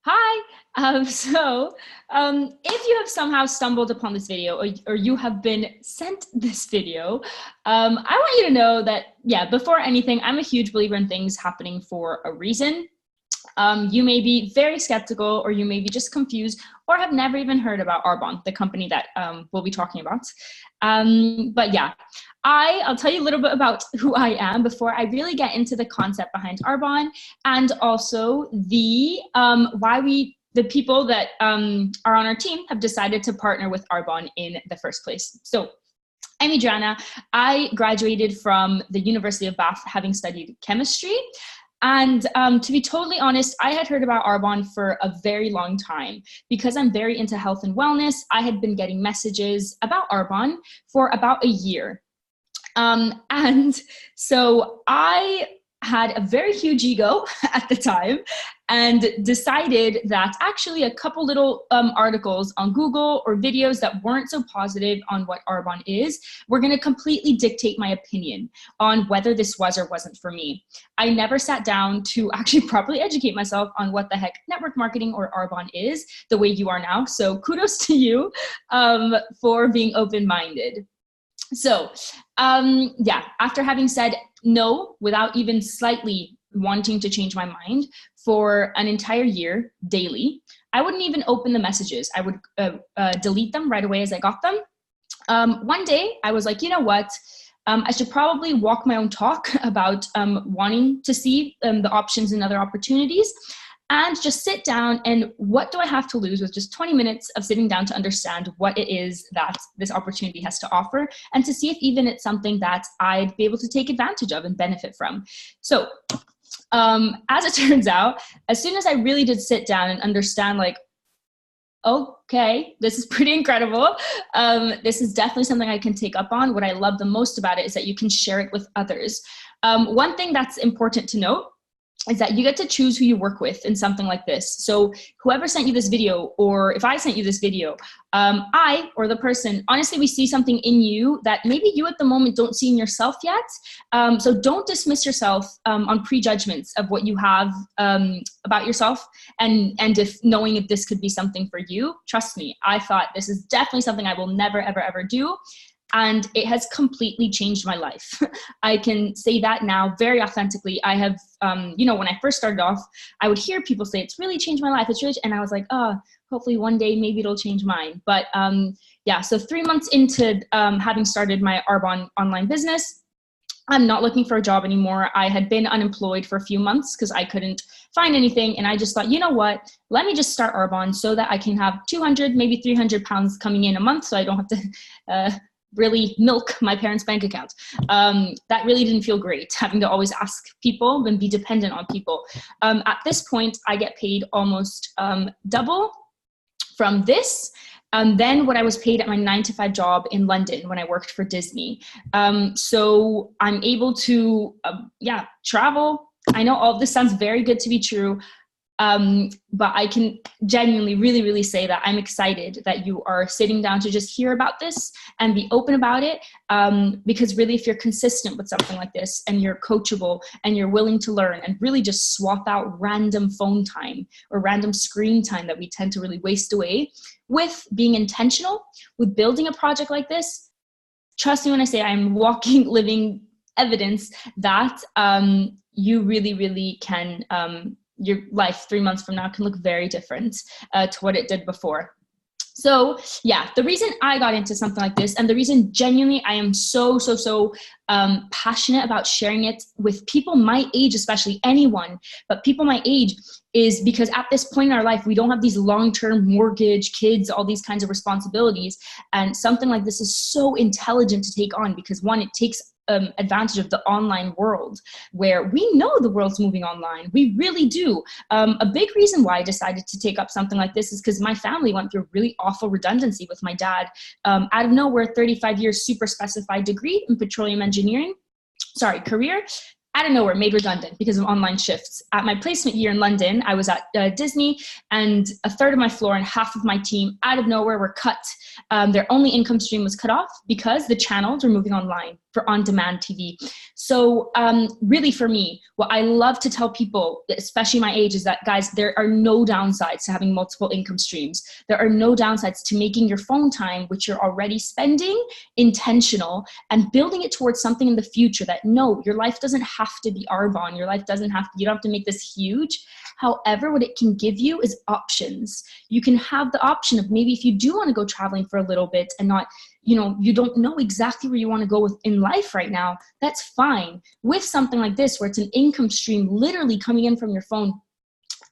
Hi. If you have somehow stumbled upon this video or you have been sent this video, I want you to know that, yeah, before anything, I'm a huge believer in things happening for a reason. You may be very skeptical, or you may be just confused, or have never even heard about Arbonne, the company that we'll be talking about. But yeah, I'll tell you a little bit about who I am before I really get into the concept behind Arbonne, and also the people that are on our team have decided to partner with Arbonne in the first place. So I'm Adriana. I graduated from the University of Bath having studied chemistry. And to be totally honest, I had heard about Arbonne for a very long time. Because I'm very into health and wellness, I had been getting messages about Arbonne for about a year. And so I had a very huge ego at the time and decided that actually a couple little articles on Google or videos that weren't so positive on what Arbonne is were going to completely dictate my opinion on whether this was or wasn't for me. I never sat down to actually properly educate myself on what the heck network marketing or Arbonne is the way you are now. So kudos to you for being open-minded. So yeah, after having said no without even slightly wanting to change my mind for an entire year daily, I wouldn't even open the messages. I would delete them right away as I got them. One day I was like, you know what? I should probably walk my own talk about wanting to see the options and other opportunities, and just sit down and what do I have to lose with just 20 minutes of sitting down to understand what it is that this opportunity has to offer, and to see if even it's something that I'd be able to take advantage of and benefit from. So as it turns out, as soon as I really did sit down and understand, like, okay, this is pretty incredible. This is definitely something I can take up on. What I love the most about it is that you can share it with others. One thing that's important to note is that you get to choose who you work with in something like this. So whoever sent you this video, or if I sent you this video, I or the person, honestly, we see something in you that maybe you at the moment don't see in yourself yet. So don't dismiss yourself on prejudgments of what you have about yourself, and if knowing if this could be something for you. Trust me, I thought this is definitely something I will never, ever, ever do. And it has completely changed my life. I can say that now very authentically. I have, when I first started off, I would hear people say, it's really changed my life. And I was like, oh, hopefully one day maybe it'll change mine. But yeah, so 3 months into having started my Arbonne online business, I'm not looking for a job anymore. I had been unemployed for a few months because I couldn't find anything. And I just thought, you know what, let me just start Arbonne so that I can have 200, maybe 300 pounds coming in a month, so I don't have to really milk my parents' bank account. That really didn't feel great, having to always ask people and be dependent on people. At this point, I get paid almost double from this than what I was paid at my 9-to-5 job in London when I worked for Disney. So I'm able to, travel. I know all of this sounds very good to be true. But I can genuinely really say that I'm excited that you are sitting down to just hear about this and be open about it. Because really, if you're consistent with something like this, and you're coachable and you're willing to learn and really just swap out random phone time or random screen time that we tend to really waste away with being intentional with building a project like this, trust me when I say I'm walking, living evidence that you really can, your life 3 months from now can look very different to what it did before. So yeah, the reason I got into something like this, and the reason genuinely I am so passionate about sharing it with people my age, especially anyone, but people my age, is because at this point in our life, we don't have these long-term mortgage, kids, all these kinds of responsibilities. And something like this is so intelligent to take on because, one, it takes advantage of the online world, where we know the world's moving online. We really do. A big reason why I decided to take up something like this is because my family went through a really awful redundancy with my dad. Out of nowhere, 35 years super specified degree in petroleum engineering, career, out of nowhere made redundant because of online shifts. At my placement year in London, I was at Disney, and a third of my floor and half of my team out of nowhere were cut. Their only income stream was cut off because the channels were moving online for on-demand TV. So really for me, what I love to tell people, especially my age, is that, guys, there are no downsides to having multiple income streams. There are no downsides to making your phone time, which you're already spending, intentional, and building it towards something in the future that, no, your life doesn't have to be Arbonne. Your life doesn't have to, you don't have to make this huge. However, what it can give you is options. You can have the option of maybe if you do want to go traveling for a little bit and not, you don't know exactly where you want to go in life right now, that's fine. With something like this, where it's an income stream literally coming in from your phone,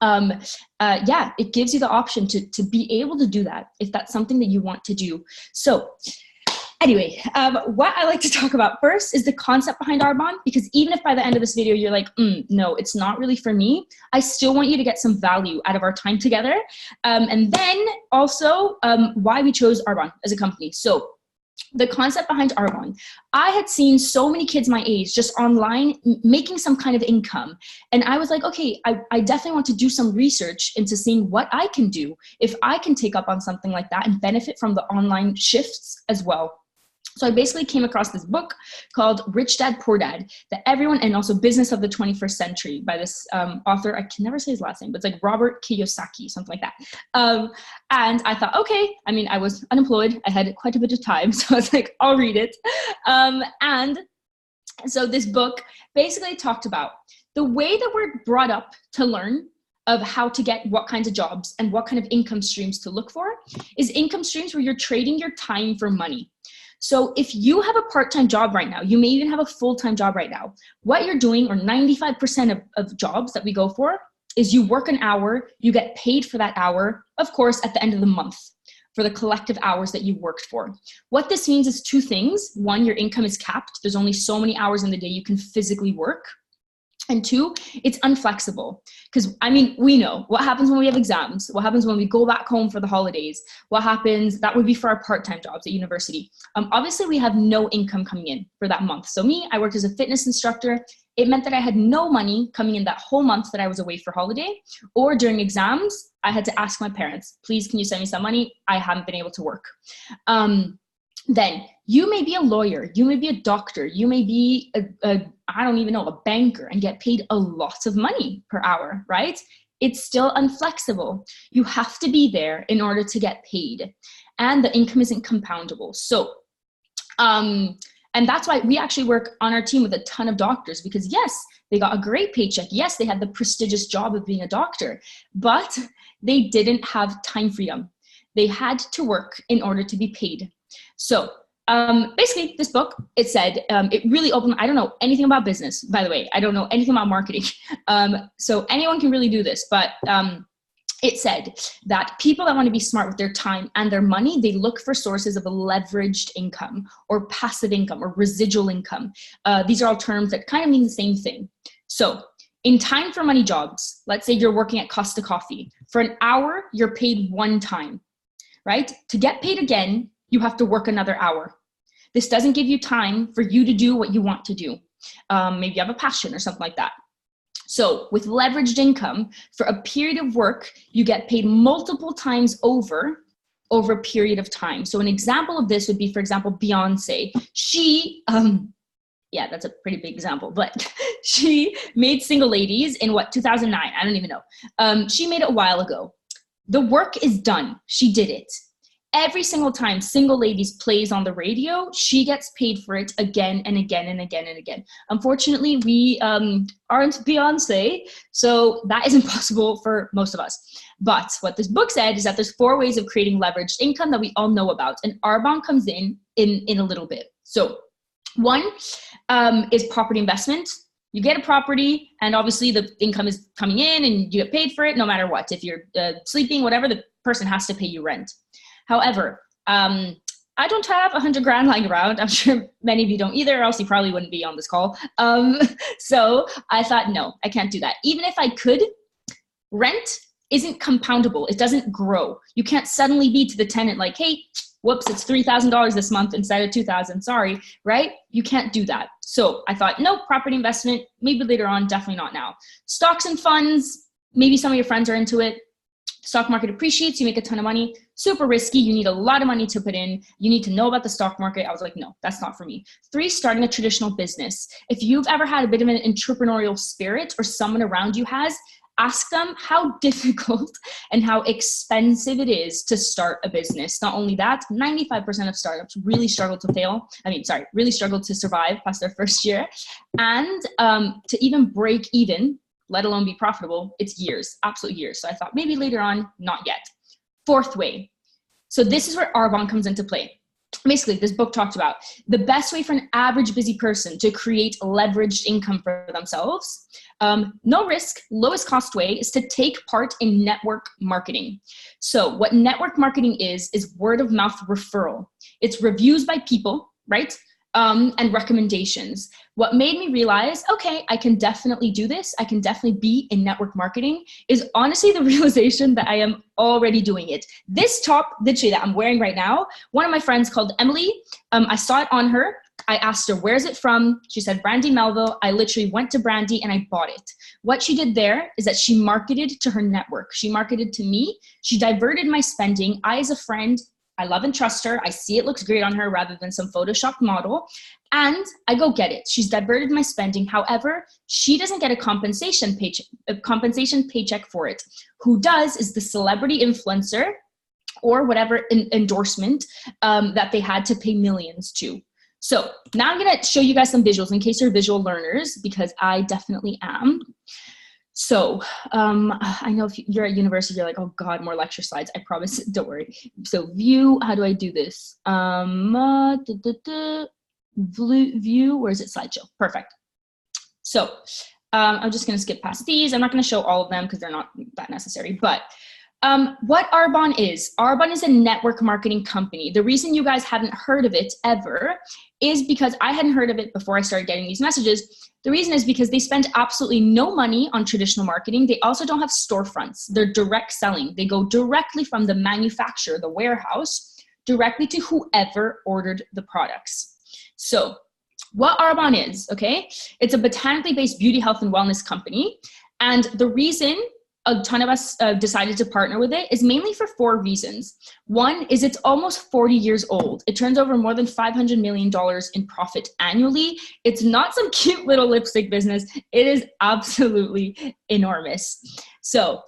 it gives you the option to be able to do that if that's something that you want to do. So anyway, what I like to talk about first is the concept behind Arbonne, because even if by the end of this video you're like, no, it's not really for me, I still want you to get some value out of our time together. And then also why we chose Arbonne as a company. So the concept behind Arbonne, I had seen so many kids my age just online making some kind of income. And I was like, okay, I definitely want to do some research into seeing what I can do if I can take up on something like that and benefit from the online shifts as well. So I basically came across this book called Rich Dad, Poor Dad, that everyone, and also Business of the 21st Century by this author. I can never say his last name, but it's like Robert Kiyosaki, something like that. And I thought, okay, I mean, I was unemployed. I had quite a bit of time. So I was like, I'll read it. And so this book basically talked about the way that we're brought up to learn of how to get what kinds of jobs and what kind of income streams to look for is income streams where you're trading your time for money. So if you have a part-time job right now, you may even have a full-time job right now, what you're doing, or 95% of jobs that we go for, is you work an hour, you get paid for that hour, of course, at the end of the month for the collective hours that you worked for. What this means is two things. One, your income is capped. There's only so many hours in the day you can physically work. And two, it's unflexible. Because, I mean, we know what happens when we have exams, what happens when we go back home for the holidays, what happens, that would be for our part-time jobs at university. Obviously, we have no income coming in for that month. So me, I worked as a fitness instructor. It meant that I had no money coming in that whole month that I was away for holiday, or during exams, I had to ask my parents, please, can you send me some money? I haven't been able to work. Then you may be a lawyer, you may be a doctor, you may be I don't even know, a banker, and get paid a lot of money per hour, right? It's still unflexible. You have to be there in order to get paid, and the income isn't compoundable. So, and that's why we actually work on our team with a ton of doctors, because yes, they got a great paycheck. Yes, they had the prestigious job of being a doctor, but they didn't have time freedom. They had to work in order to be paid. So basically this book, it said, it really opened, I don't know anything about business, by the way, I don't know anything about marketing. So anyone can really do this, but it said that people that want to be smart with their time and their money, they look for sources of leveraged income or passive income or residual income. These are all terms that kind of mean the same thing. So in time for money jobs, let's say you're working at Costa Coffee. For an hour, you're paid one time, right? To get paid again, you have to work another hour. This doesn't give you time for you to do what you want to do. Maybe you have a passion or something like that. So with leveraged income, for a period of work, you get paid multiple times over a period of time. So an example of this would be, for example, Beyonce. She, yeah, that's a pretty big example, but she made Single Ladies in 2009? I don't even know. She made it a while ago. The work is done. She did it. Every single time Single Ladies plays on the radio, she gets paid for it again and again and again and again. Unfortunately, we aren't Beyonce, so that isn't possible for most of us. But what this book said is that there's 4 ways of creating leveraged income that we all know about, and Arbonne comes in a little bit. So one is property investment. You get a property, and obviously the income is coming in and you get paid for it no matter what. If you're sleeping, whatever, the person has to pay you rent. However, I don't have 100 grand lying around. I'm sure many of you don't either, or else you probably wouldn't be on this call. So I thought, no, I can't do that. Even if I could, rent isn't compoundable. It doesn't grow. You can't suddenly be to the tenant like, hey, Whoops, it's $3,000 this month instead of $2,000. Sorry, right? You can't do that. So I thought, no, property investment, maybe later on, definitely not now. Stocks and funds, maybe some of your friends are into it. Stock market appreciates, you make a ton of money, super risky. You need a lot of money to put in. You need to know about the stock market. I was like, no, that's not for me. 3, starting a traditional business. If you've ever had a bit of an entrepreneurial spirit or someone around you has, ask them how difficult and how expensive it is to start a business. Not only that, 95% of startups really struggle to really struggle to survive past their first year. And to even break even, let alone be profitable, it's years, absolute years. So I thought maybe later on, not yet. 4th way. So this is where Arbonne comes into play. Basically, this book talked about the best way for an average busy person to create leveraged income for themselves. No risk, lowest cost way is to take part in network marketing. So what network marketing is word of mouth referral. It's reviews by people, right? And recommendations. What made me realize, okay, I can definitely do this, I can definitely be in network marketing, is honestly the realization that I am already doing it. This top, literally, that I'm wearing right now, one of my friends called Emily, I saw it on her. I asked her, where's it from? She said, Brandy Melville. I literally went to Brandy and I bought it. What she did there is that she marketed to her network. She marketed to me. She diverted my spending. I, as a friend, I love and trust her. I see it looks great on her rather than some photoshopped model. And I go get it. She's diverted my spending. However, she doesn't get a compensation paycheck for it. Who does is the celebrity influencer or whatever endorsement that they had to pay millions to. So now I'm going to show you guys some visuals in case you're visual learners, because I definitely am. So I know if you're at university, you're like, oh God, more lecture slides. I promise, don't worry. So view, how do I do this? View, where is it? Slideshow. Perfect. So I'm just going to skip past these. I'm not going to show all of them because they're not that necessary, but what Arbonne is a network marketing company. The reason you guys haven't heard of it ever is because I hadn't heard of it before I started getting these messages. The reason is because they spend absolutely no money on traditional marketing. They also don't have storefronts. They're direct selling. They go directly from the manufacturer, the warehouse, directly to whoever ordered the products. So what Arbonne is, okay? It's a botanically based beauty, health, and wellness company. And the reason a ton of us decided to partner with it is mainly for 4 reasons. One is it's almost 40 years old. It turns over more than $500 million in profit annually. It's not some cute little lipstick business. It is absolutely enormous. So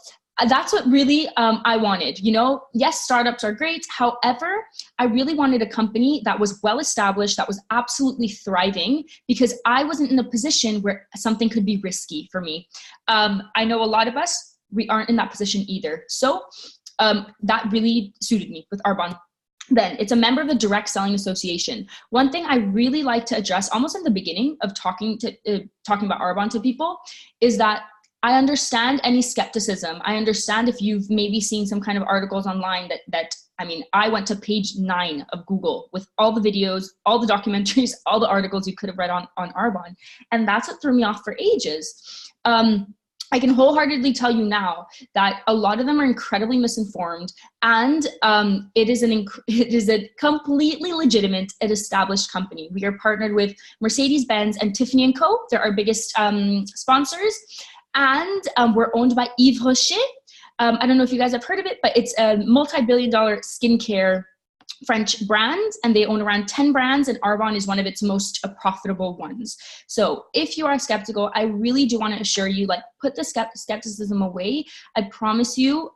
that's what really I wanted. You know, yes, startups are great. However, I really wanted a company that was well established, that was absolutely thriving, because I wasn't in a position where something could be risky for me. I know a lot of us, we aren't in that position either. So that really suited me with Arbonne. Then it's a member of the Direct Selling Association. One thing I really like to address almost in the beginning of talking about Arbonne to people is that I understand any skepticism. I understand if you've maybe seen some kind of articles online that I mean, I went to page 9 of Google with all the videos, all the documentaries, all the articles you could have read on Arbonne. And that's what threw me off for ages. I can wholeheartedly tell you now that a lot of them are incredibly misinformed, and it is a completely legitimate and established company. We are partnered with Mercedes-Benz and Tiffany & Co. They're our biggest sponsors, and we're owned by Yves Rocher. I don't know if you guys have heard of it, but it's a multi-billion-dollar skincare French brand, and they own around 10 brands, and Arbonne is one of its most profitable ones. So if you are skeptical, I really do want to assure you, like, put the skepticism away. I promise you,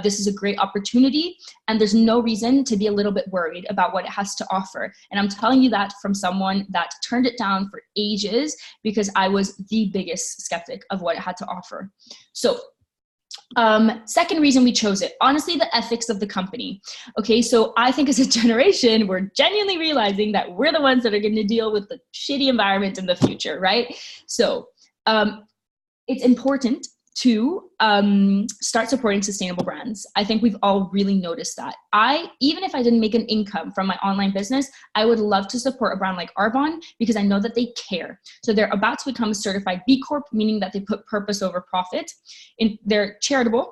this is a great opportunity, and there's no reason to be a little bit worried about what it has to offer. And I'm telling you that from someone that turned it down for ages because I was the biggest skeptic of what it had to offer. So second reason we chose it, honestly, the ethics of the company. Okay, so I think as a generation, we're genuinely realizing that we're the ones that are going to deal with the shitty environment in the future, right? So it's important to start supporting sustainable brands. I think we've all really noticed that. Even if I didn't make an income from my online business, I would love to support a brand like Arbonne because I know that they care. So they're about to become a certified B Corp, meaning that they put purpose over profit. They're charitable.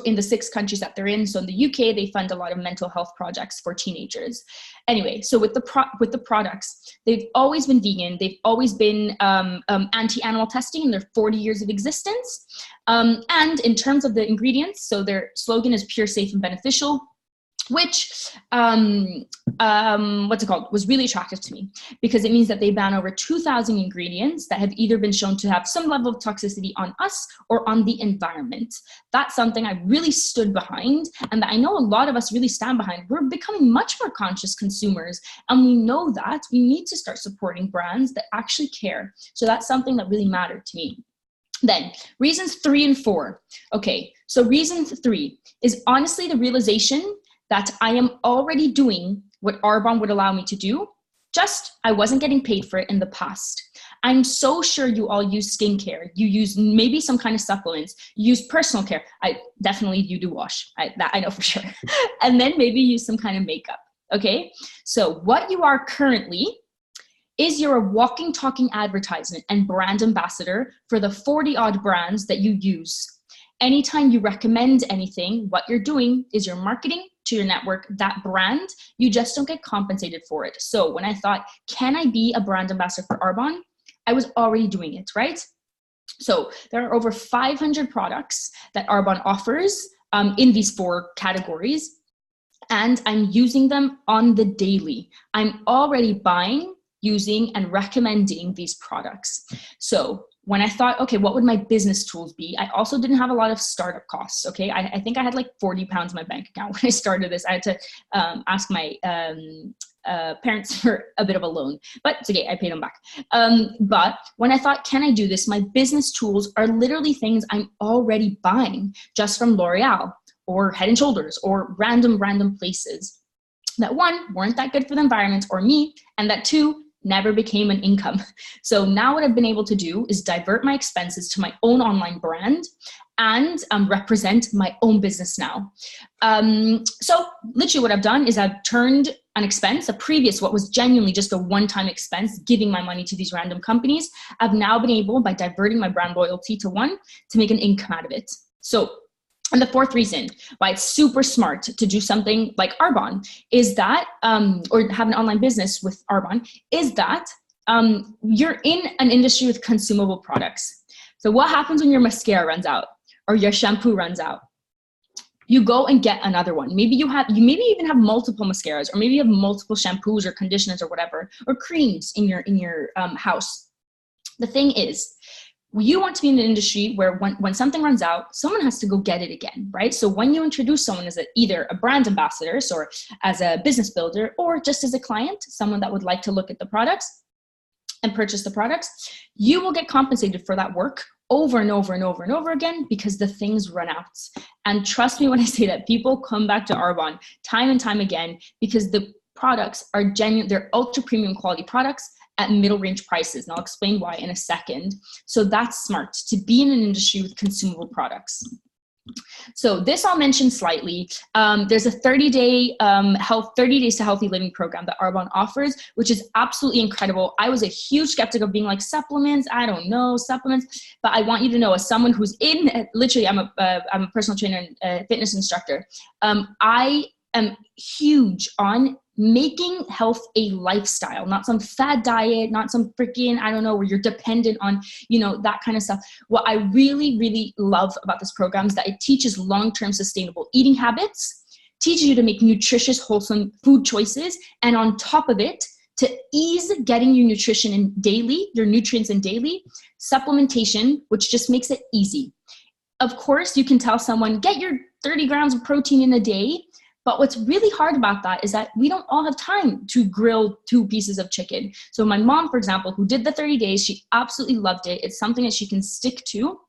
in the 6 countries that they're in. So in the UK, they fund a lot of mental health projects for teenagers. Anyway, so with the products, they've always been vegan. They've always been anti-animal testing in their 40 years of existence. And in terms of the ingredients, so their slogan is pure, safe, and beneficial, which was really attractive to me, because it means that they ban over 2,000 ingredients that have either been shown to have some level of toxicity on us or on the environment. That's something I really stood behind, and that I know a lot of us really stand behind. We're becoming much more conscious consumers, and we know that we need to start supporting brands that actually care. So that's something that really mattered to me. Then reasons 3 and 4. Okay, so reason 3 is honestly the realization that I am already doing what Arbonne would allow me to do, just I wasn't getting paid for it in the past. I'm so sure you all use skincare. You use maybe some kind of supplements. You use personal care. You do wash. I know for sure. And then maybe use some kind of makeup. Okay, so what you are currently is you're a walking, talking advertisement and brand ambassador for the 40 odd brands that you use. Anytime you recommend anything, what you're doing is you're marketing to your network that brand. You just don't get compensated for it. So when I thought, can I be a brand ambassador for Arbonne? I was already doing it, right? So there are over 500 products that Arbonne offers in these 4 categories, and I'm using them on the daily. I'm already buying, using, and recommending these products. So when I thought, okay, what would my business tools be? I also didn't have a lot of startup costs, okay? I think I had like 40 pounds in my bank account when I started this. I had to ask my parents for a bit of a loan, but it's okay, I paid them back. But when I thought, can I do this? My business tools are literally things I'm already buying just from L'Oreal or Head and Shoulders or random places that 1, weren't that good for the environment or me, and that 2, never became an income. So now what I've been able to do is divert my expenses to my own online brand and represent my own business now. So literally what I've done is I've turned an expense, what was genuinely just a one-time expense, giving my money to these random companies. I've now been able, by diverting my brand loyalty to one, to make an income out of it. So, and the 4th reason why it's super smart to do something like Arbonne is that, or have an online business with Arbonne, is that you're in an industry with consumable products. So what happens when your mascara runs out or your shampoo runs out? You go and get another one. Maybe you maybe even have multiple mascaras, or maybe you have multiple shampoos or conditioners or whatever, or creams in your house. The thing is, you want to be in an industry where when something runs out, someone has to go get it again, right? So when you introduce someone as either a brand ambassador, or as a business builder, or just as a client, someone that would like to look at the products and purchase the products, you will get compensated for that work over and over and over and over again, because the things run out. And trust me when I say that people come back to Arbonne time and time again, because the products are genuine, they're ultra premium quality products at middle range prices. And I'll explain why in a second. So that's smart, to be in an industry with consumable products. So this I'll mention slightly. There's a 30-day 30 days to healthy living program that Arbonne offers, which is absolutely incredible. I was a huge skeptic of being like, supplements, I don't know, supplements, but I want you to know, as someone who's literally, I'm a personal trainer and fitness instructor. I am huge on making health a lifestyle, not some fad diet, not some freaking, I don't know, where you're dependent on, that kind of stuff. What I really, really love about this program is that it teaches long-term sustainable eating habits, teaches you to make nutritious, wholesome food choices, and on top of it, to ease getting your nutrients in daily, supplementation, which just makes it easy. Of course, you can tell someone, get your 30 grams of protein in a day. But what's really hard about that is that we don't all have time to grill 2 pieces of chicken. So my mom, for example, who did the 30 days, she absolutely loved it. It's something that she can stick to.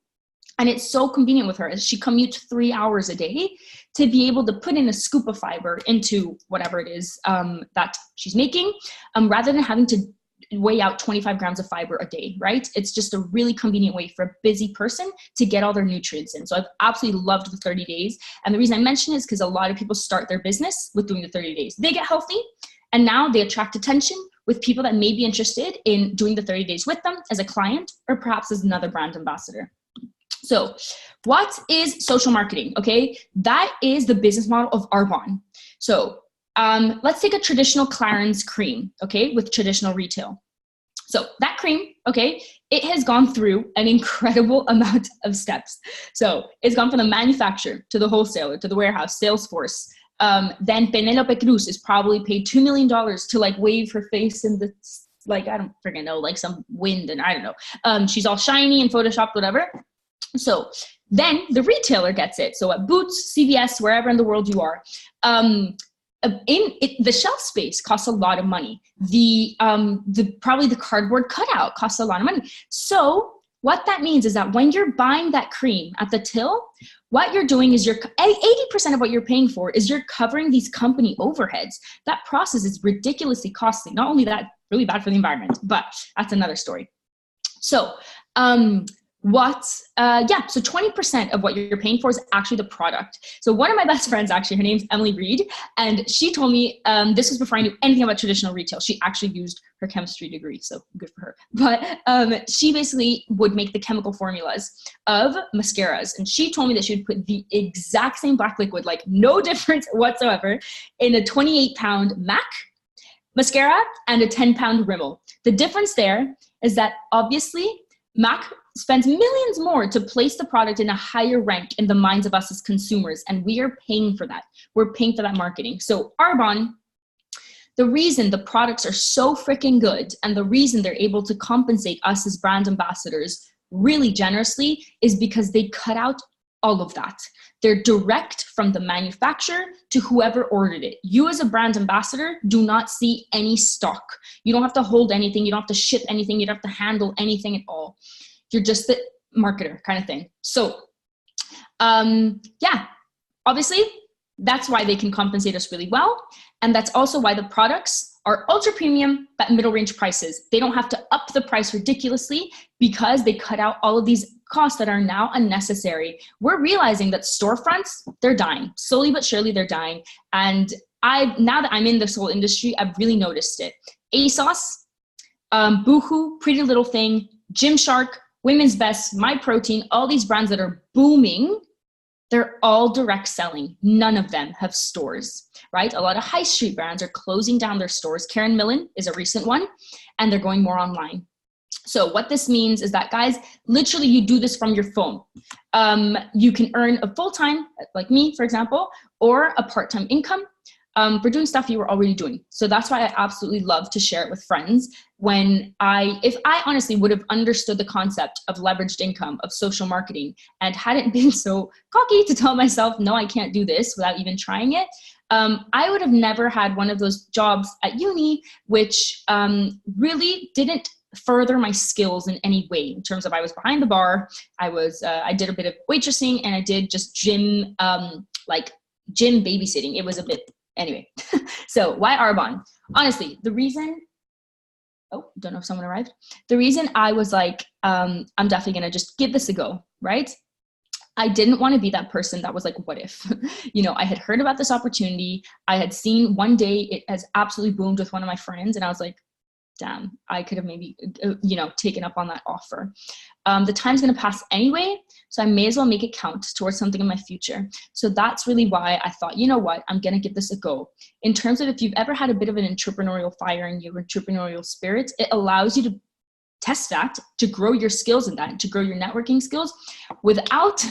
And it's so convenient with her, as she commutes 3 hours a day to be able to put in a scoop of fiber into whatever it is that she's making, rather than having to weigh out 25 grams of fiber a day, right? It's just a really convenient way for a busy person to get all their nutrients in. So I've absolutely loved the 30 days. And the reason I mention it is because a lot of people start their business with doing the 30 days. They get healthy, and now they attract attention with people that may be interested in doing the 30 days with them as a client, or perhaps as another brand ambassador. So what is social marketing? Okay, that is the business model of Arbonne. So let's take a traditional Clarins cream, okay, with traditional retail. So that cream, okay, it has gone through an incredible amount of steps. So it's gone from the manufacturer to the wholesaler to the warehouse, Salesforce. Then Penelope Cruz is probably paid $2 million to like wave her face in the, like, I don't freaking know, like some wind and I don't know. She's all shiny and photoshopped, whatever. So then the retailer gets it. So at Boots, CVS, wherever in the world you are, the shelf space costs a lot of money. Probably the cardboard cutout costs a lot of money. So what that means is that when you're buying that cream at the till, what you're doing is 80% of what you're paying for is you're covering these company overheads. That process is ridiculously costly. Not only that, really bad for the environment, but that's another story. So, so 20% of what you're paying for is actually the product. So one of my best friends, actually, her name's Emily Reed, and she told me, this was before I knew anything about traditional retail. She actually used her chemistry degree, so good for her. But she basically would make the chemical formulas of mascaras. And she told me that she would put the exact same black liquid, like no difference whatsoever, in a 28-pound MAC mascara and a 10-pound Rimmel. The difference there is that obviously MAC spends millions more to place the product in a higher rank in the minds of us as consumers, and we are paying for that. We're paying for that marketing. So Arbonne, the reason the products are so freaking good and the reason they're able to compensate us as brand ambassadors really generously is because they cut out all of that. They're direct from the manufacturer to whoever ordered it. You as a brand ambassador do not see any stock. You don't have to hold anything. You don't have to ship anything. You don't have to handle anything at all. You're just the marketer kind of thing. So obviously that's why they can compensate us really well. And that's also why the products are ultra premium, but middle range prices. They don't have to up the price ridiculously because they cut out all of these costs that are now unnecessary. We're realizing that storefronts, they're dying. Slowly but surely they're dying. And now that I'm in this whole industry, I've really noticed it. ASOS, Boohoo, Pretty Little Thing, Gymshark, Women's Best, My Protein, all these brands that are booming, they're all direct selling. None of them have stores, right? A lot of high street brands are closing down their stores. Karen Millen is a recent one, and they're going more online. So what this means is that, guys, literally you do this from your phone. You can earn a full-time, like me, for example, or a part-time income for doing stuff you were already doing. So that's why I absolutely love to share it with friends. If I honestly would have understood the concept of leveraged income, of social marketing, and hadn't been so cocky to tell myself, no, I can't do this without even trying it, I would have never had one of those jobs at uni, which really didn't further my skills in any way. In terms of, I was behind the bar, I did a bit of waitressing, and I did just gym babysitting. It was a bit, anyway. So why Arbonne? Honestly, the reason, don't know if someone arrived. The reason I was like, I'm definitely gonna just give this a go, right? I didn't want to be that person that was like, what if? I had heard about this opportunity. I had seen one day it has absolutely boomed with one of my friends, and I was like, damn, I could have maybe, taken up on that offer. The time's going to pass anyway, so I may as well make it count towards something in my future. So that's really why I thought, you know what, I'm going to give this a go. In terms of, if you've ever had a bit of an entrepreneurial fire in your entrepreneurial spirit, it allows you to test that, to grow your skills in that, to grow your networking skills without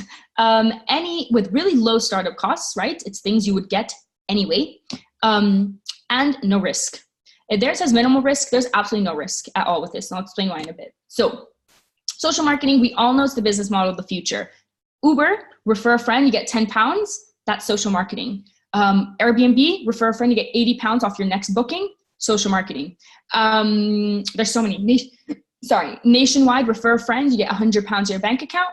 with really low startup costs, right? It's things you would get anyway, and no risk. If there says minimal risk, there's absolutely no risk at all with this. And I'll explain why in a bit. So social marketing, we all know it's the business model of the future. Uber, refer a friend, you get 10 pounds. That's social marketing. Airbnb, refer a friend, you get 80 pounds off your next booking. Social marketing. There's so many. Nationwide, refer a friend, you get 100 pounds in your bank account.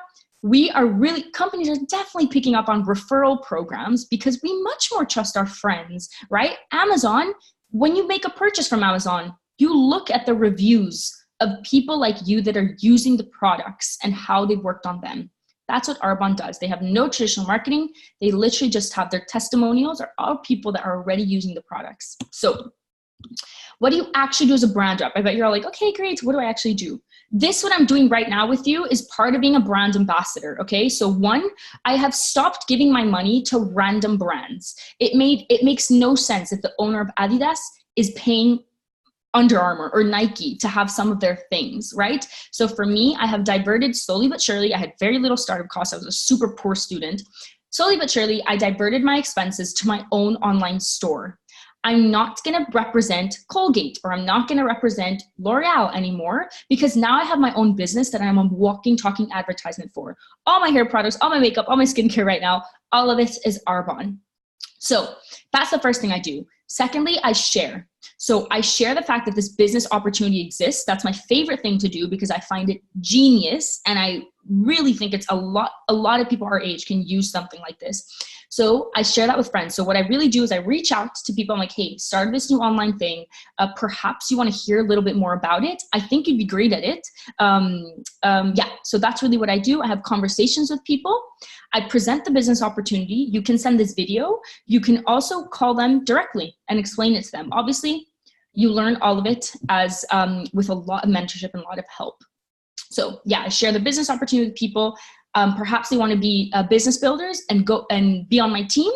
Companies are definitely picking up on referral programs because we much more trust our friends, right? Amazon, when you make a purchase from Amazon, you look at the reviews of people like you that are using the products and how they've worked on them. That's what Arbonne does. They have no traditional marketing. They literally just have their testimonials or all people that are already using the products. So What do you actually do as a brand rep? I bet you're all like, okay, great. What do I actually do? This, what I'm doing right now with you, is part of being a brand ambassador, okay? So one, I have stopped giving my money to random brands. It makes no sense if the owner of Adidas is paying Under Armour or Nike to have some of their things, right? So for me, I have diverted slowly but surely. I had very little startup costs. I was a super poor student. Slowly but surely, I diverted my expenses to my own online store. I'm not going to represent Colgate, or I'm not going to represent L'Oreal anymore, because now I have my own business that I'm a walking, talking advertisement for. All my hair products, all my makeup, all my skincare right now, all of it is Arbonne. So that's the first thing I do. Secondly, I share. So I share the fact that this business opportunity exists. That's my favorite thing to do because I find it genius. And I really think it's a lot of people our age can use something like this. So I share that with friends. So what I really do is I reach out to people. I'm like, hey, started this new online thing. Perhaps you want to hear a little bit more about it. I think you'd be great at it. Yeah, so that's really what I do. I have conversations with people. I present the business opportunity. You can send this video. You can also call them directly and explain it to them. Obviously, you learn all of it as with a lot of mentorship and a lot of help. So yeah, I share the business opportunity with people. Perhaps they want to be business builders and go and be on my team,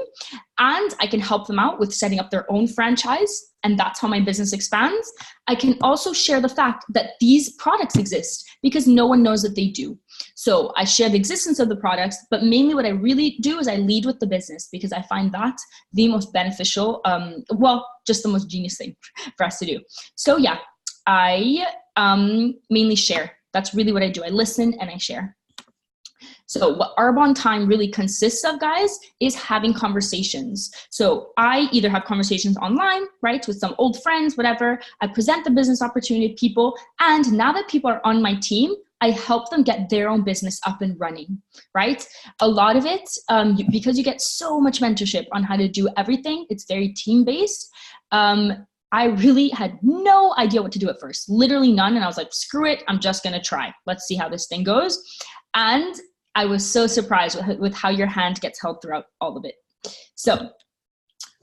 and I can help them out with setting up their own franchise, and that's how my business expands. I can also share the fact that these products exist because no one knows that they do. So I share the existence of the products, but mainly what I really do is I lead with the business because I find that the most beneficial, just the most genius thing for us to do. So yeah, I mainly share. That's really what I do. I listen and I share. So what Arbonne time really consists of, guys, is having conversations. So I either have conversations online, right, with some old friends, whatever. I present the business opportunity to people. And now that people are on my team, I help them get their own business up and running, right? A lot of it, because you get so much mentorship on how to do everything, it's very team-based. I really had no idea what to do at first, literally none. And I was like, screw it, I'm just gonna try. Let's see how this thing goes. And I was so surprised with how your hand gets held throughout all of it. So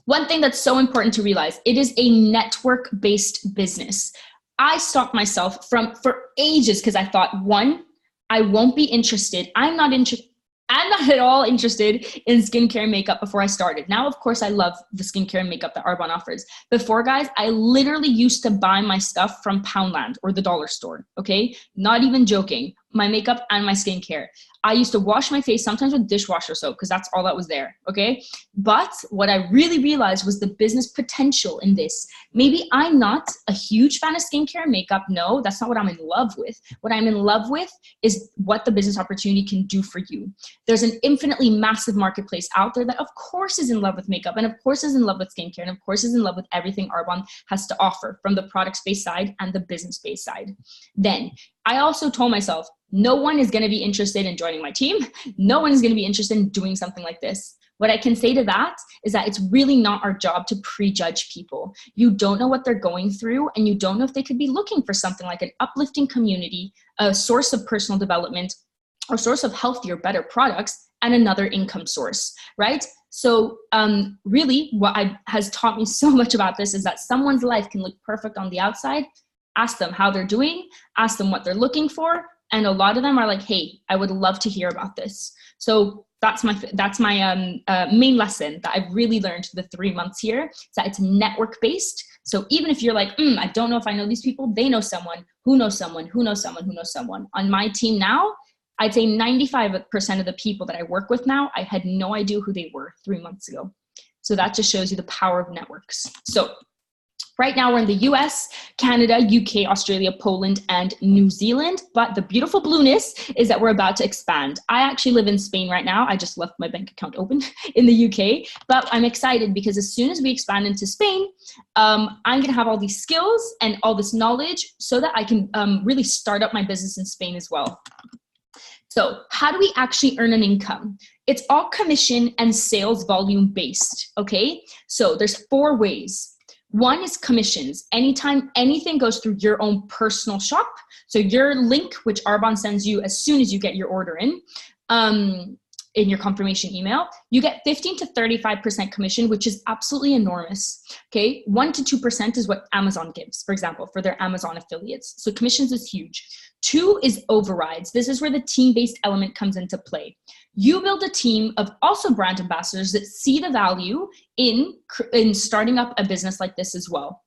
one thing that's so important to realize, it is a network-based business. I stopped myself for ages because I thought, one, I won't be interested. I'm not at all interested in skincare and makeup before I started. Now, of course, I love the skincare and makeup that Arbonne offers. Before, guys, I literally used to buy my stuff from Poundland or the dollar store, okay? Not even joking. My makeup and my skincare. I used to wash my face sometimes with dishwasher soap because that's all that was there, okay? But what I really realized was the business potential in this. Maybe I'm not a huge fan of skincare and makeup. No, that's not what I'm in love with. What I'm in love with is what the business opportunity can do for you. There's an infinitely massive marketplace out there that of course is in love with makeup and of course is in love with skincare and of course is in love with everything Arbonne has to offer from the product-based side and the business-based side. Then I also told myself, no one is going to be interested in joining my team. No one is going to be interested in doing something like this. What I can say to that is that it's really not our job to prejudge people. You don't know what they're going through, and you don't know if they could be looking for something like an uplifting community, a source of personal development, or source of healthier, better products, and another income source, right? So really what has taught me so much about this is that someone's life can look perfect on the outside. Ask them how they're doing, ask them what they're looking for. And a lot of them are like, hey, I would love to hear about this. So that's my main lesson that I've really learned the 3 months here, is that it's network-based. So even if you're like, I don't know if I know these people, they know someone who knows someone who knows someone who knows someone. On my team now, I'd say 95% of the people that I work with now, I had no idea who they were 3 months ago. So that just shows you the power of networks. So right now we're in the US, Canada, UK, Australia, Poland, and New Zealand. But the beautiful blueness is that we're about to expand. I actually live in Spain right now. I just left my bank account open in the UK. But I'm excited because as soon as we expand into Spain, I'm going to have all these skills and all this knowledge so that I can really start up my business in Spain as well. So how do we actually earn an income? It's all commission and sales volume based, okay? So there's 4 ways. One is commissions. Anytime anything goes through your own personal shop, so your link, which Arbonne sends you as soon as you get your order in, in your confirmation email, you get 15 to 35% commission, which is absolutely enormous. Okay. 1 to 2% is what Amazon gives, for example, for their Amazon affiliates. So commissions is huge. 2 is overrides. This is where the team-based element comes into play. You build a team of also brand ambassadors that see the value in starting up a business like this as well.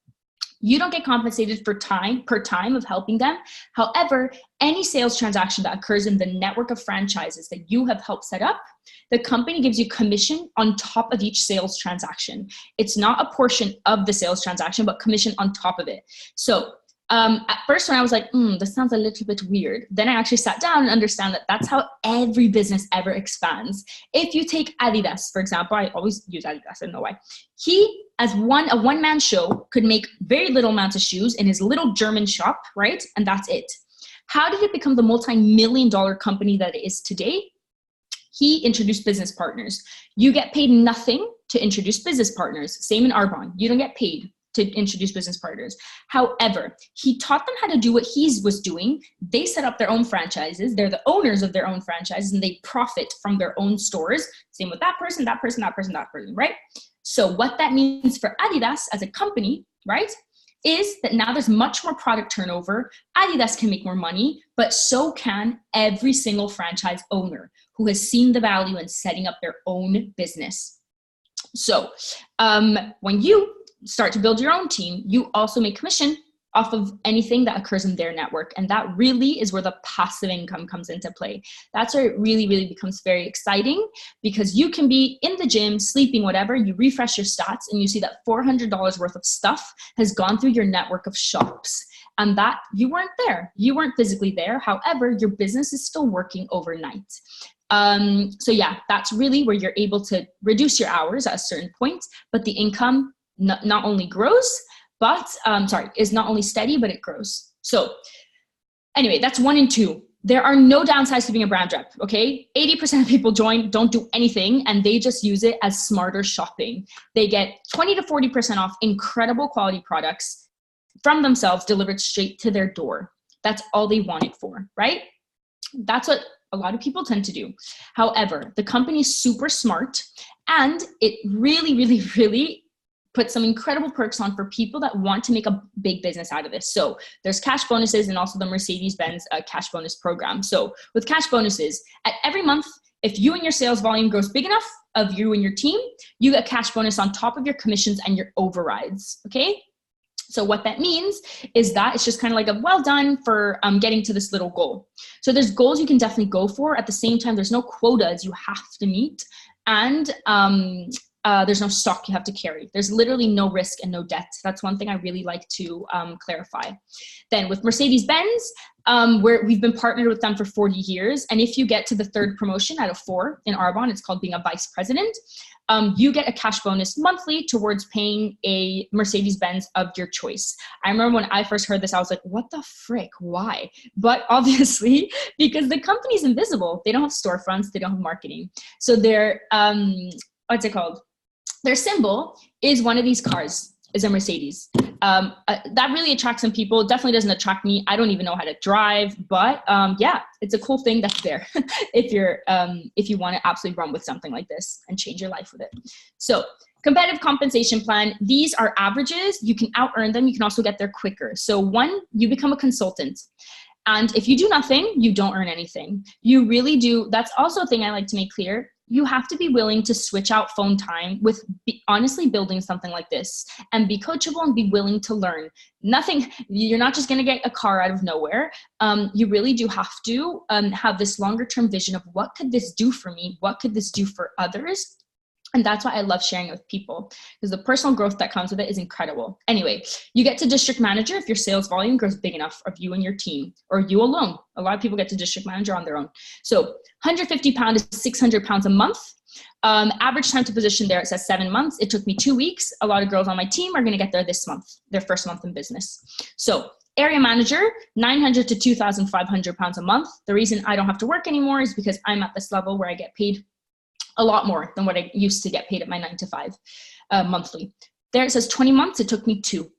You don't get compensated for per time of helping them. However, any sales transaction that occurs in the network of franchises that you have helped set up, the company gives you commission on top of each sales transaction. It's not a portion of the sales transaction, but commission on top of it. So at first when I was like, this sounds a little bit weird, then I actually sat down and understand that that's how every business ever expands. If you take Adidas, for example, I always use Adidas, I don't know why. He, as a one-man show, could make very little amounts of shoes in his little German shop, right? And that's it. How did it become the multi-million-dollar company that it is today? He introduced business partners. You get paid nothing to introduce business partners. Same in Arbonne. You don't get paid to introduce business partners. However, he taught them how to do what he was doing. They set up their own franchises. They're the owners of their own franchises and they profit from their own stores. Same with that person, that person, that person, that person, right? So what that means for Adidas as a company, right, is that now there's much more product turnover. Adidas can make more money, but so can every single franchise owner who has seen the value in setting up their own business. So when you start to build your own team, you also make commission off of anything that occurs in their network. And that really is where the passive income comes into play. That's where it really, really becomes very exciting, because you can be in the gym, sleeping, whatever, you refresh your stats and you see that $400 worth of stuff has gone through your network of shops, and that you weren't there. You weren't physically there. However, your business is still working overnight. So yeah, that's really where you're able to reduce your hours at a certain point, but the income not only grows, but is not only steady, but it grows. So anyway, that's 1 and 2. There are no downsides to being a brand rep, okay? 80% of people join, don't do anything, and they just use it as smarter shopping. They get 20 to 40% off incredible quality products from themselves delivered straight to their door. That's all they want it for, right? That's what a lot of people tend to do. However, the company is super smart, and it really, really, really put some incredible perks on for people that want to make a big business out of this. So there's cash bonuses and also the Mercedes-Benz cash bonus program. So with cash bonuses, at every month, if you and your sales volume grows big enough of you and your team, you get a cash bonus on top of your commissions and your overrides, okay? So what that means is that it's just kind of like a well done for getting to this little goal. So there's goals you can definitely go for. At the same time, there's no quotas you have to meet. And there's no stock you have to carry. There's literally no risk and no debt. That's one thing I really like to clarify. Then with Mercedes-Benz, we've been partnered with them for 40 years. And if you get to the 3rd promotion out of 4 in Arbonne, it's called being a vice president, you get a cash bonus monthly towards paying a Mercedes-Benz of your choice. I remember when I first heard this, I was like, what the frick, why? But obviously, because the company's invisible, they don't have storefronts, they don't have marketing. So they're, what's it called? Their symbol is one of these cars, is a Mercedes. That really attracts some people. It definitely doesn't attract me. I don't even know how to drive, but yeah, it's a cool thing that's there if you want to absolutely run with something like this and change your life with it. So competitive compensation plan, these are averages. You can out earn them. You can also get there quicker. So 1, you become a consultant. And if you do nothing, you don't earn anything. You really do. That's also a thing I like to make clear. You have to be willing to switch out phone time with honestly building something like this and be coachable and be willing to learn. You're not just going to get a car out of nowhere. You really do have to have this longer term vision of what could this do for me? What could this do for others? And that's why I love sharing it with people, because the personal growth that comes with it is incredible. Anyway, you get to district manager if your sales volume grows big enough of you and your team, or you alone. A lot of people get to district manager on their own. So 150 pounds is 600 pounds a month. Average time to position there, it says 7 months. It took me 2 weeks. A lot of girls on my team are going to get there this month, their first month in business. So area manager, 900 to 2,500 pounds a month. The reason I don't have to work anymore is because I'm at this level where I get paid a lot more than what I used to get paid at my 9 to 5 monthly. There it says 20 months, it took me 2.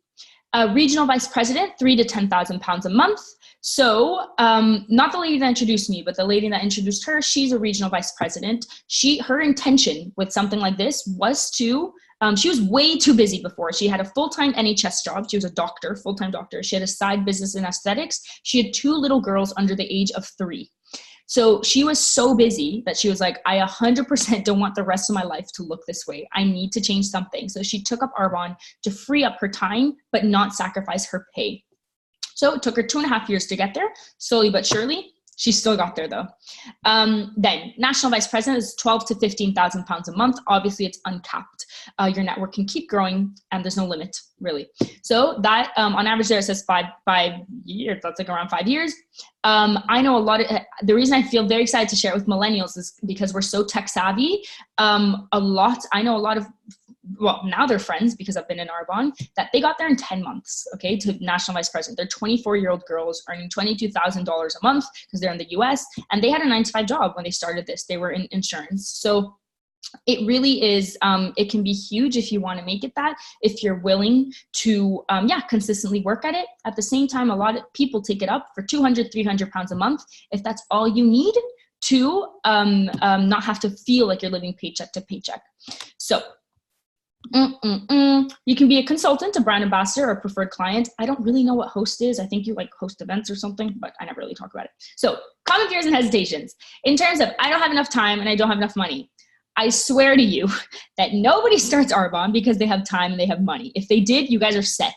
Regional vice president, 3 to 10,000 pounds a month. So not the lady that introduced me, but the lady that introduced her, she's a regional vice president. Her intention with something like this was to, she was way too busy before. She had a full-time NHS job. She was a doctor, full-time doctor. She had a side business in aesthetics. She had 2 little girls under the age of 3. So she was so busy that she was like, I 100% don't want the rest of my life to look this way. I need to change something. So she took up Arbonne to free up her time, but not sacrifice her pay. So it took her 2.5 years to get there, slowly but surely. She still got there though. Then national vice president is 12 to 15,000 pounds a month. Obviously it's uncapped. Your network can keep growing and there's no limit really. So that on average there it says 5 years, that's like around 5 years. I know the reason I feel very excited to share it with millennials is because we're so tech savvy. I know a lot of, well, now they're friends because I've been in Arbonne, that they got there in 10 months, okay, to national vice president. They're 24-year-old girls earning $22,000 a month because they're in the US, and they had a 9-to-5 job when they started this. They were in insurance. So it really is, it can be huge if you want to make it that, if you're willing to, consistently work at it. At the same time, a lot of people take it up for 200, 300 pounds a month. If that's all you need to not have to feel like you're living paycheck to paycheck. So you can be a consultant, a brand ambassador, or a preferred client. I don't really know what host is. I think you like host events or something, but I never really talk about it. So common fears and hesitations. In terms of, I don't have enough time and I don't have enough money. I swear to you that nobody starts Arbonne because they have time and they have money. If they did, you guys are set.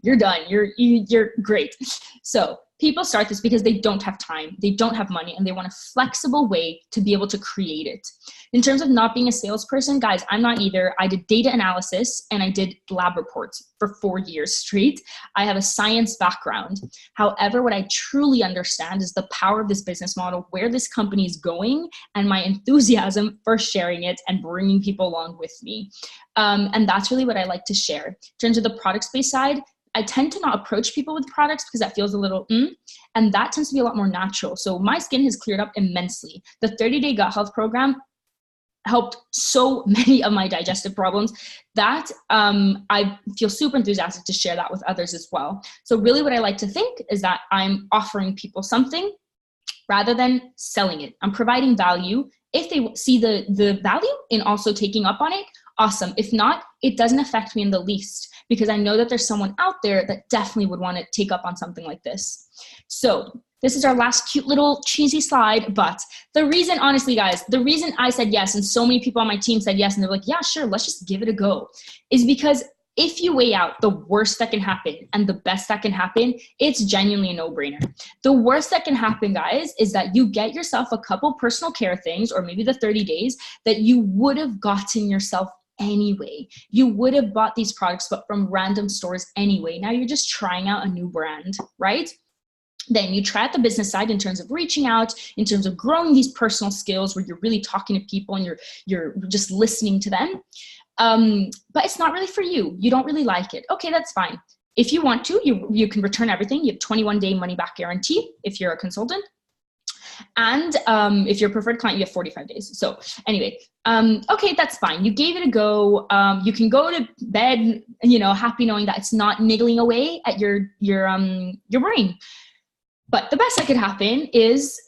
You're done. You're great. So people start this because they don't have time, they don't have money, and they want a flexible way to be able to create it. In terms of not being a salesperson, guys, I'm not either. I did data analysis and I did lab reports for 4 years straight. I have a science background. However, what I truly understand is the power of this business model, where this company is going, and my enthusiasm for sharing it and bringing people along with me. And that's really what I like to share. In terms of the product space side, I tend to not approach people with products because that feels a little, and that tends to be a lot more natural. So my skin has cleared up immensely. The 30-day gut health program helped so many of my digestive problems that I feel super enthusiastic to share that with others as well. So really what I like to think is that I'm offering people something rather than selling it. I'm providing value. If they see the value in also taking up on it, awesome. If not, it doesn't affect me in the least, because I know that there's someone out there that definitely would want to take up on something like this. So this is our last cute little cheesy slide, but the reason, honestly, guys, the reason I said yes, and so many people on my team said yes, and they're like, yeah, sure, let's just give it a go, is because if you weigh out the worst that can happen and the best that can happen, it's genuinely a no-brainer. The worst that can happen, guys, is that you get yourself a couple personal care things, or maybe the 30 days that you would have gotten yourself anyway. You would have bought these products, but from random stores anyway. Now you're just trying out a new brand, right? Then you try out the business side in terms of reaching out, in terms of growing these personal skills where you're really talking to people and you're just listening to them. But it's not really for you. You don't really like it. Okay, that's fine. If you want to, you can return everything. You have 21-day money back guarantee if you're a consultant. And if you're a preferred client, you have 45 days. So anyway, okay, that's fine. You gave it a go. You can go to bed, happy knowing that it's not niggling away at your brain. But the best that could happen is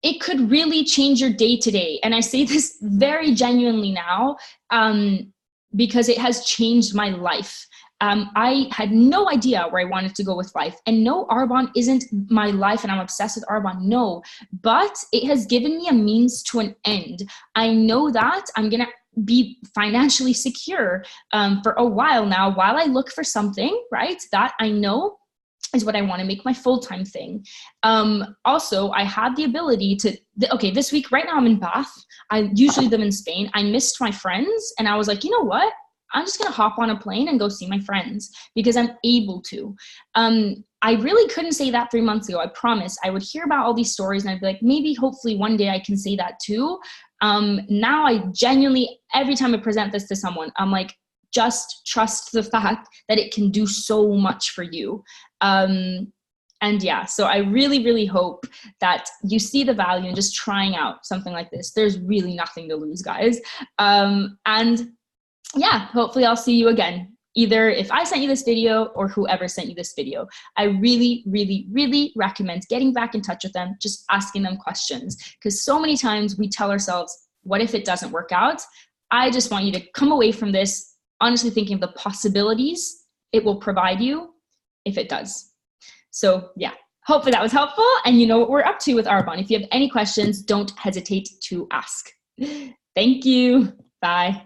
it could really change your day to day. And I say this very genuinely now because it has changed my life. I had no idea where I wanted to go with life. And no, Arbonne isn't my life and I'm obsessed with Arbonne. No, but it has given me a means to an end. I know that I'm going to be financially secure for a while now, while I look for something, right, that I know is what I want to make my full-time thing. Also, I had the ability to, this week, right now I'm in Bath. I usually live in Spain. I missed my friends and I was like, you know what? I'm just going to hop on a plane and go see my friends because I'm able to. I really couldn't say that 3 months ago. I promise. I would hear about all these stories and I'd be like, maybe, hopefully one day I can say that too. Now I genuinely, every time I present this to someone, I'm like, just trust the fact that it can do so much for you. And yeah, so I really, really hope that you see the value in just trying out something like this. There's really nothing to lose, guys. And yeah, hopefully I'll see you again either if I sent you this video or whoever sent you this video. I really, really, really recommend getting back in touch with them, just asking them questions, because so many times we tell ourselves, what if it doesn't work out? I just want you to come away from this honestly thinking of the possibilities it will provide you if it does. So yeah, hopefully that was helpful, and you know what we're up to with Arbonne. If you have any questions, don't hesitate to ask. Thank you. Bye.